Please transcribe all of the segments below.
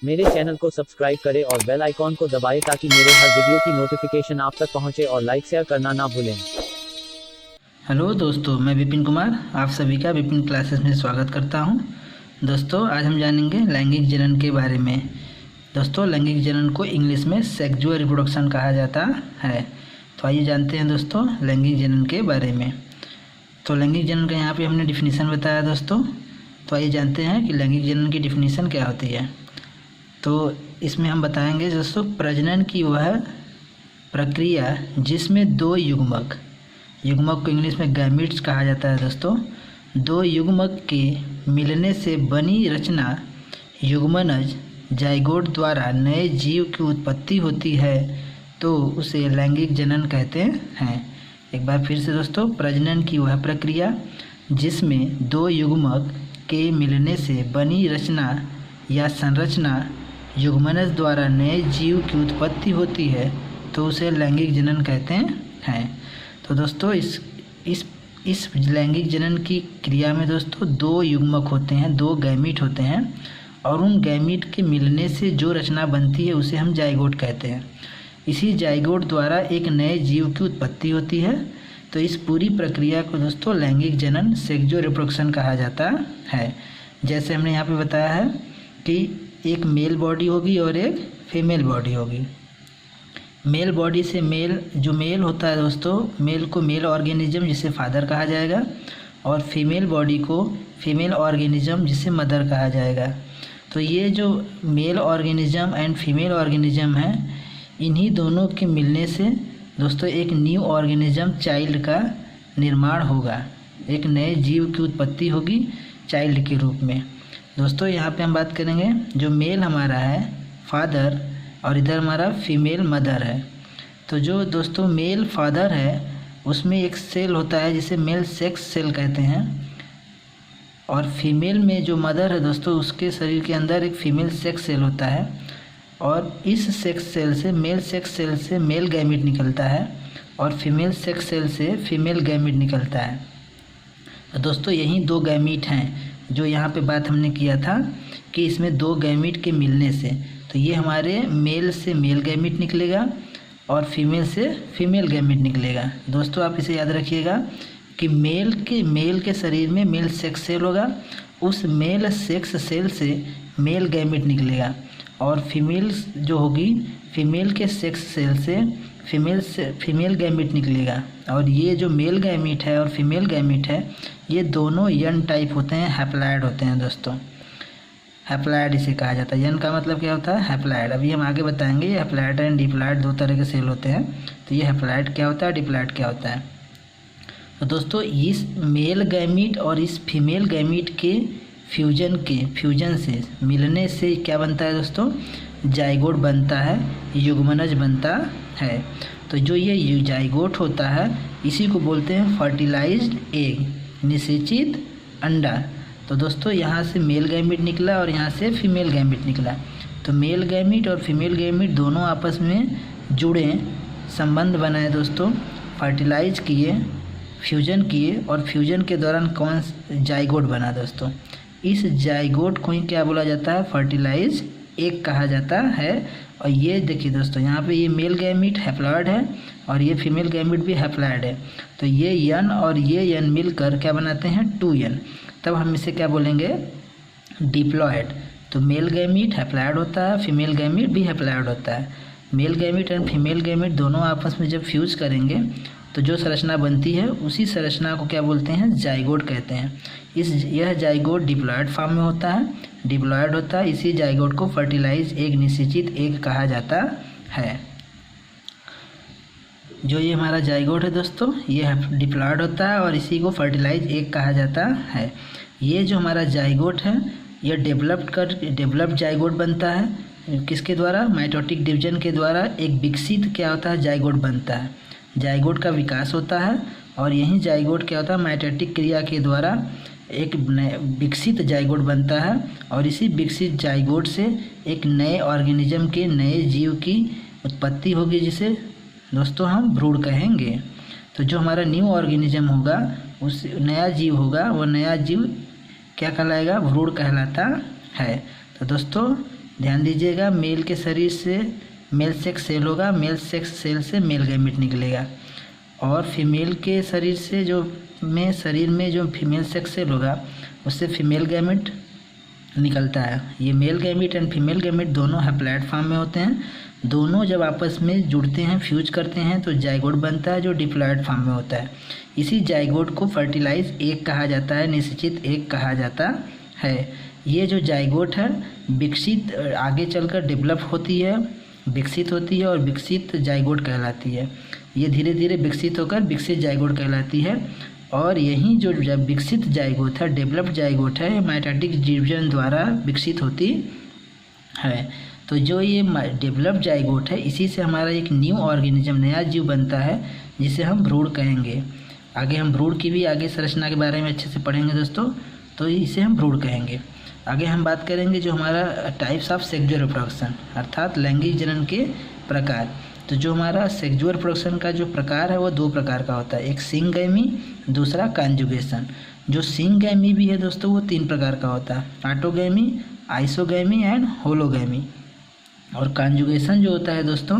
मेरे चैनल को सब्सक्राइब करें और बेल आइकॉन को दबाएं ताकि मेरे हर वीडियो की नोटिफिकेशन आप तक पहुंचे और लाइक शेयर करना ना भूलें। हेलो दोस्तों, मैं विपिन कुमार आप सभी का विपिन क्लासेस में स्वागत करता हूं। दोस्तों, आज हम जानेंगे लैंगिक जनन के बारे में। दोस्तों, लैंगिक जनन को इंग्लिश में सेक्सुअल रिप्रोडक्शन कहा जाता है। तो आइए जानते हैं दोस्तों लैंगिक जनन के बारे में। तो लैंगिक जनन का यहाँ पे हमने डिफिनीसन बताया दोस्तों। तो आइए जानते हैं कि लैंगिक जनन की डिफिनीसन क्या होती है। तो इसमें हम बताएंगे दोस्तों, प्रजनन की वह प्रक्रिया जिसमें दो युग्मक को इंग्लिश में गैमीट्स कहा जाता है दोस्तों, दो युग्मक के मिलने से बनी रचना युग्मनज जाइगोट द्वारा नए जीव की उत्पत्ति होती है, तो उसे लैंगिक जनन कहते हैं। एक बार फिर से दोस्तों, प्रजनन की वह प्रक्रिया जिसमें दो युग्मक के मिलने से बनी रचना या संरचना युग्मनज द्वारा नए जीव की उत्पत्ति होती है, तो उसे लैंगिक जनन कहते हैं। तो दोस्तों, इस लैंगिक जनन की क्रिया में दोस्तों दो युग्मक होते हैं, दो गैमीट होते हैं, और उन गैमीट के मिलने से जो रचना बनती है उसे हम जाइगोट कहते हैं। इसी जाइगोट द्वारा एक नए जीव की उत्पत्ति होती है। तो इस पूरी प्रक्रिया को दोस्तों लैंगिक जनन सेक्सुअल रिप्रोडक्शन कहा जाता है। जैसे हमने यहाँ पे बताया है कि एक मेल बॉडी होगी और एक फीमेल बॉडी होगी। मेल बॉडी से जो मेल होता है दोस्तों, मेल को मेल ऑर्गेनिज्म जिसे फादर कहा जाएगा, और फीमेल बॉडी को फीमेल ऑर्गेनिज्म जिसे मदर कहा जाएगा। तो ये जो male organism and female organism है, इन्हीं दोनों के मिलने से दोस्तों एक न्यू ऑर्गेनिज्म चाइल्ड का निर्माण होगा, एक नए जीव की उत्पत्ति होगी चाइल्ड के रूप में। दोस्तों, यहाँ पे हम बात करेंगे, जो मेल हमारा है फादर और इधर हमारा फीमेल मदर है। तो जो दोस्तों मेल फादर है उसमें एक सेल होता है जिसे मेल सेक्स सेल कहते हैं, और फीमेल में जो मदर है दोस्तों उसके शरीर के अंदर एक फीमेल सेक्स सेल होता है, और इस सेक्स सेल से मेल गैमीट निकलता है और फीमेल सेक्स सेल से फीमेल गैमीट निकलता है। तो दोस्तों यही दो गैमीट हैं जो यहाँ पे बात हमने किया था कि इसमें दो गैमीट के मिलने से, तो ये हमारे मेल से मेल गैमीट निकलेगा और फीमेल से फीमेल गैमीट निकलेगा। दोस्तों आप इसे याद रखिएगा कि मेल के शरीर में मेल सेक्स सेल होगा, उस मेल सेक्स सेल से मेल गैमीट निकलेगा, और फीमेल जो होगी फीमेल के सेक्स सेल से फीमेल गैमीट निकलेगा। और ये जो मेल गैमीट है और फीमेल गैमीट है, ये दोनों यन टाइप होते हैं, हैप्लॉइड होते हैं दोस्तों। हैप्लॉइड इसे कहा जाता है। यन का मतलब क्या होता है? हैप्लॉइड। अभी हम आगे बताएंगे ये हैप्लॉइड एंड डिप्लॉइड दो तरह के सेल होते हैं। तो ये हैप्लॉइड क्या होता है, डिप्लॉइड क्या होता है। तो दोस्तों इस मेल गैमीट और इस फीमेल गैमीट के फ्यूजन से मिलने से क्या बनता है दोस्तों? जाइगोट बनता है, युग्मनज बनता है। तो जो ये जाइगोट होता है इसी को बोलते हैं फर्टिलाइज्ड एग, निषेचित अंडा। तो दोस्तों यहाँ से मेल गैमीट निकला और यहाँ से फीमेल गैमीट निकला। तो मेल गैमीट और फीमेल गैमीट दोनों आपस में जुड़े, संबंध बनाए दोस्तों, फर्टिलाइज किए, फ्यूजन किए, और फ्यूजन के दौरान कौन जाइगोट बना दोस्तों? इस जाइगोट को ही क्या बोला जाता है? फर्टिलाइज एग कहा जाता है। और ये देखिए दोस्तों, यहाँ पे ये मेल गैमीट हैप्लॉइड है और ये फीमेल गैमीट भी हैप्लॉइड है। तो ये यन और ये यन मिलकर क्या बनाते हैं? 2n। तब हम इसे क्या बोलेंगे? डिप्लॉइड। तो मेल गैमीट हैप्लॉइड होता है, फीमेल गैमीट भी हैप्लॉइड होता है। Male gamete and female gamete दोनों आपस में जब फ्यूज करेंगे तो जो संरचना बनती है उसी संरचना को क्या बोलते हैं? जाइगोट कहते हैं। यह जाइगोट डिप्लॉइड फॉर्म में होता है, डिप्लॉइड होता है। इसी जाइगोट को फर्टिलाइज एग, निषेचित एग कहा जाता है। जो ये हमारा जाइगोट है दोस्तों, ये डिप्लॉइड होता है और इसी को फर्टिलाइज एग कहा जाता है। ये जो हमारा जाइगोट है यह डेवलप्ड जाइगोट बनता है। किसके द्वारा? माइटोटिक डिवीजन के द्वारा एक विकसित क्या होता है? जाइगोट बनता है। जाइगोट का विकास होता है और यही जाइगोट क्या होता है? माइटोटिक क्रिया के द्वारा एक विकसित जाइगोट बनता है, और इसी विकसित जाइगोट से एक नए ऑर्गेनिज्म के, नए जीव की उत्पत्ति होगी, जिसे दोस्तों हम भ्रूण कहेंगे। तो जो हमारा न्यू ऑर्गेनिज्म होगा, उस नया जीव होगा, वो नया जीव क्या कहलाएगा? भ्रूण कहलाता है। तो दोस्तों ध्यान दीजिएगा, मेल के शरीर से मेल सेक्स सेल होगा, मेल सेक्स सेल से मेल गैमेट निकलेगा, और फीमेल के शरीर से शरीर में जो फीमेल सेक्स सेल होगा उससे फीमेल गैमेट निकलता है। ये male gamete and female gamete दोनों हैप्लॉइड फॉर्म में होते हैं। दोनों जब आपस में जुड़ते हैं, फ्यूज करते हैं, तो जाइगोट बनता है जो डिप्लॉइड फॉर्म में होता है। इसी जाइगोट को फर्टिलाइज एग कहा जाता है, निषेचित एग कहा जाता है। ये जो जाइगोट है विकसित आगे चलकर डेवलप होती है, विकसित होती है और विकसित जाइगोट कहलाती है। ये धीरे धीरे विकसित होकर विकसित जाइगोट कहलाती है। और यही जो जब विकसित जाइगोट है, डेवलप्ड जाइगोट है, माइटोटिक डिवीजन द्वारा विकसित होती है। तो जो ये डेवलप्ड जाइगोट है, इसी से हमारा एक न्यू ऑर्गेनिज्म, नया जीव बनता है जिसे हम भ्रूण कहेंगे। आगे हम भ्रूण की भी आगे संरचना के बारे में अच्छे से पढ़ेंगे दोस्तों, तो इसे हम भ्रूण कहेंगे। आगे हम बात करेंगे जो हमारा टाइप्स ऑफ सेक्सुअल रिप्रोडक्शन, अर्थात लैंगिक जनन के प्रकार। तो जो हमारा सेक्सुअल रिप्रोडक्शन का जो प्रकार है वो 2 प्रकार का होता है, एक सिंगैमी, दूसरा कॉन्जुगेशन। जो सिंगैमी भी है दोस्तों वो 3 प्रकार का होता है, ऑटोगैमी, आइसोगैमी एंड होलोगैमी। और कॉन्जुगेशन जो होता है दोस्तों,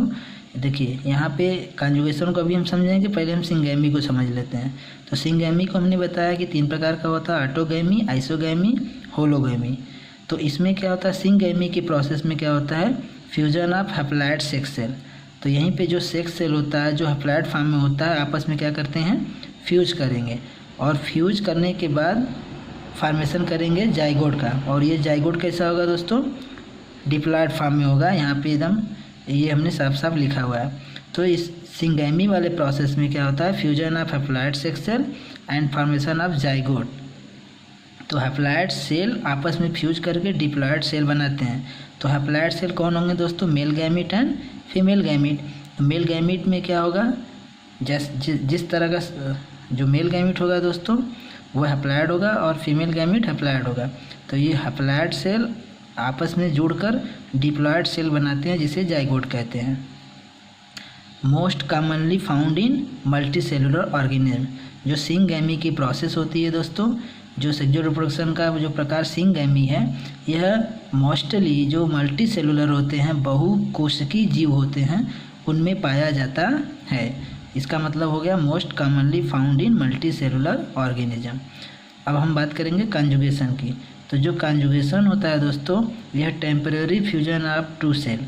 देखिए यहाँ पे कॉन्जुगेशन को भी हम समझेंगे, पहले हम सिंगैमी को समझ लेते हैं। तो सिंगैमी को हमने बताया कि 3 प्रकार का होता है, ऑटोगैमी, आइसोगैमी, होलोगैमी। तो इसमें क्या होता है, सिंगैमी के प्रोसेस में क्या होता है, fusion of haploid sex cell. तो यहीं पे जो सेक्स सेल होता है जो हैप्लॉइड फॉर्म में होता है, आपस में क्या करते हैं, फ्यूज करेंगे, और फ्यूज करने के बाद फॉर्मेशन करेंगे जाइगोट का। और ये जाइगोट कैसा होगा दोस्तों, डिप्लॉइड फॉर्म में होगा। यहाँ पे एकदम ये हमने साफ साफ लिखा हुआ है। तो इस सिंगैमी वाले प्रोसेस में क्या होता है, fusion of haploid sex cell and formation of zygote. तो हैप्लॉइड सेल आपस में फ्यूज करके डिप्लॉइड सेल बनाते हैं। तो हैप्लॉइड सेल कौन होंगे दोस्तों, male gamete and female gamete. तो मेल गैमीट में क्या होगा, जिस तरह का जो मेल गैमीट होगा दोस्तों वो हैप्लॉइड होगा और फीमेल गैमीट हैप्लॉइड होगा। तो ये हैप्लॉइड सेल आपस में जुड़कर डिप्लॉइड सेल बनाते हैं जिसे जाइगोट कहते हैं। Most commonly found in multi cellular organism. जो सिंगैमी की प्रोसेस होती है दोस्तों, जो सेक्सुअल रिप्रोडक्शन का जो प्रकार सिंगैमी है, यह मोस्टली जो मल्टी सेलुलर होते हैं, बहुकोशिकीय जीव होते हैं, उनमें पाया जाता है। इसका मतलब हो गया most commonly found in multi cellular organism. अब हम बात करेंगे कॉन्जुगेशन की। तो जो कॉन्जुगेशन होता है दोस्तों, यह टेम्परेरी फ्यूजन ऑफ 2 सेल,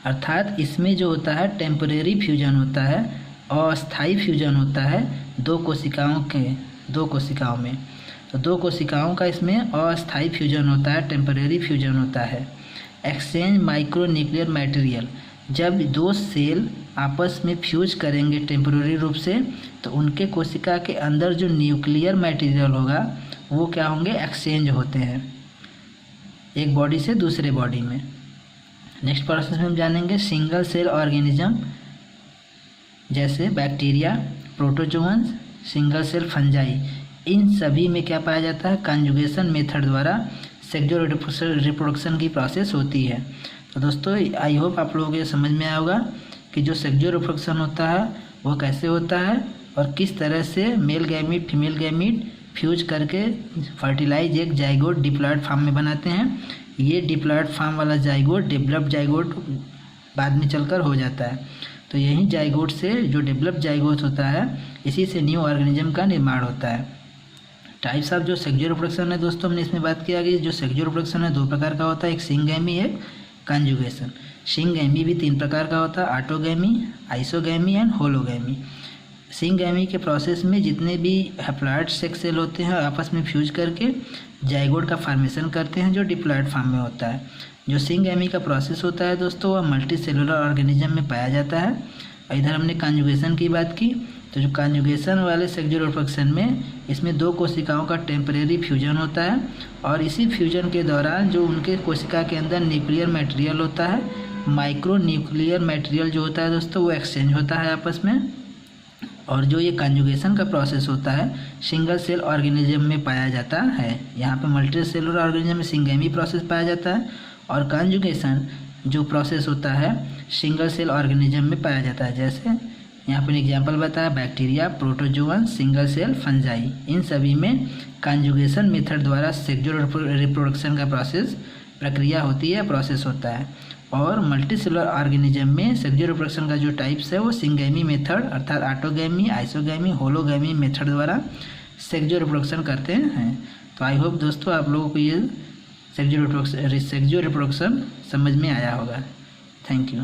अर्थात इसमें जो होता है टेम्परेरी फ्यूजन होता है, अस्थायी फ्यूजन होता है 2 कोशिकाओं में। तो 2 कोशिकाओं का इसमें अस्थायी फ्यूजन होता है, टेम्परेरी फ्यूजन होता है। एक्सचेंज माइक्रो न्यूक्लियर मटेरियल, जब 2 सेल आपस में फ्यूज करेंगे टेम्परेरी रूप से, तो उनके कोशिका के अंदर जो न्यूक्लियर मटेरियल होगा वो क्या होंगे, एक्सचेंज होते हैं एक बॉडी से दूसरे बॉडी में। नेक्स्ट प्रोसेस में हम जानेंगे सिंगल सेल ऑर्गेनिज्म, जैसे bacteria, protozoans, single cell fungi. इन सभी में क्या पाया जाता है, कॉन्जुगेशन मेथड द्वारा सेक्सुअल रिप्रोडक्शन की प्रोसेस होती है। तो दोस्तों आई होप आप लोगों को ये समझ में आया होगा कि जो सेक्सुअल रिप्रोडक्शन होता है वो कैसे होता है और किस तरह से male gamete female gamete fuse करके फर्टिलाइज एक जाइगोट डिप्लॉइड फॉर्म में बनाते हैं। ये डिप्लॉइड फॉर्म वाला जाइगोट डेवलप्ड जाइगोट बाद में चलकर हो जाता है। तो यही जाइगोट से जो डेवलप्ड जाइगोट होता है, इसी से न्यू ऑर्गेनिज्म का निर्माण होता है। टाइप्स ऑफ जो सेक्सुअल रिप्रोडक्शन है दोस्तों, हमने इसमें बात किया कि जो सेक्सुअल रिप्रोडक्शन है 2 प्रकार का होता है, एक सिंगैमी, एक कॉन्जुगेशन। सिंगैमी भी 3 प्रकार का होता है, autogamy, isogamy and hologamy. Syngamy के प्रोसेस में जितने भी हैप्लॉइड सेक्स सेल होते हैं आपस में फ्यूज करके जाइगोट का फॉर्मेशन करते हैं जो डिप्लॉइड फॉर्म में होता है। जो सिंगैमी का प्रोसेस होता है दोस्तों वह मल्टी सेलुलर ऑर्गेनिज्म में पाया जाता है। इधर हमने कॉन्जुगेशन की बात की। तो जो कॉन्जुगेशन वाले सेक्सुअल रिप्रोडक्शन में इसमें 2 कोशिकाओं का टेम्परेरी फ्यूजन होता है और इसी फ्यूजन के दौरान जो उनके कोशिका के अंदर न्यूक्लियर मटेरियल होता है, माइक्रो न्यूक्लियर मटेरियल जो होता है दोस्तों वो एक्सचेंज होता है आपस में। और जो ये कॉन्जुगेशन का प्रोसेस होता है सिंगल सेल ऑर्गेनिज्म में पाया जाता है। यहाँ पे मल्टी सेलुलर ऑर्गेनिज्म में सिंगैमी प्रोसेस पाया जाता है और कॉन्जुगेशन जो प्रोसेस होता है सिंगल सेल ऑर्गेनिज्म में पाया जाता है। जैसे यहाँ पर एग्जांपल बताया, bacteria, protozoan, single cell fungi. इन सभी में कॉन्जुगेशन मेथड द्वारा सेक्सुअल रिप्रोडक्शन का प्रोसेस प्रक्रिया होती है, प्रोसेस होता है। और मल्टीसेलुलर ऑर्गेनिज्म में सेक्सुअल रिप्रोडक्शन का जो टाइप्स है वो सिंगैमी मेथड अर्थात ऑटोगैमी, आइसोगैमी, होलोगैमी मेथड द्वारा सेक्सुअल रिप्रोडक्शन करते हैं। तो आई होप दोस्तों आप लोगों को ये सेक्सुअल रिप्रोडक्शन समझ में आया होगा। Thank you.